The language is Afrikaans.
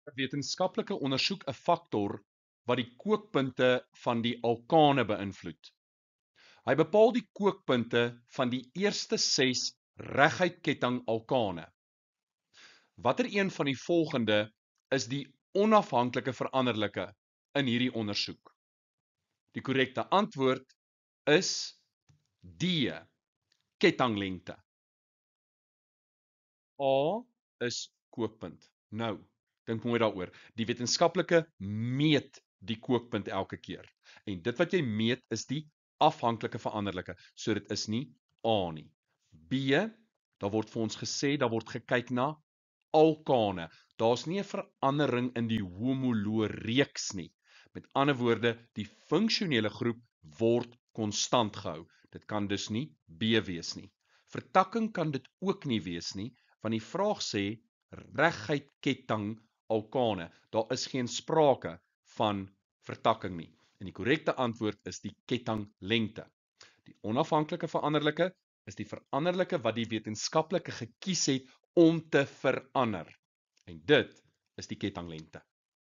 'n wetenskaplike ondersoek 'n faktor wat die kookpunte van die alkane beïnvloed. Hy bepaal die kookpunte van die eerste 6 reguit ketting alkane. Watter een van die volgende is die onafhanklike veranderlike in hierdie ondersoek? Die korrekte antwoord is D, kettinglengte. A is kookpunt. Nou, dink mooi daaroor. Die wetenskaplike meet die kookpunt elke keer. En dit wat jy meet is die afhanklike veranderlike. So dit is nie A nie. B, daar word vir ons gesê, daar word gekyk na alkane. Daar's nie 'n verandering in die homoloë reeks nie. Met ander woorde, die funksionele groep word konstant gehou. Dit kan dus nie B wees nie. Vertakking kan dit ook nie wees nie, want die vraag sê reguit ketting alkane. Daar is geen sprake van vertakking nie. En die korrekte antwoord is die kettinglengte. Die onafhanklike veranderlike is die veranderlike wat die wetenskaplike gekies het om te verander. En dit is die kettinglengte.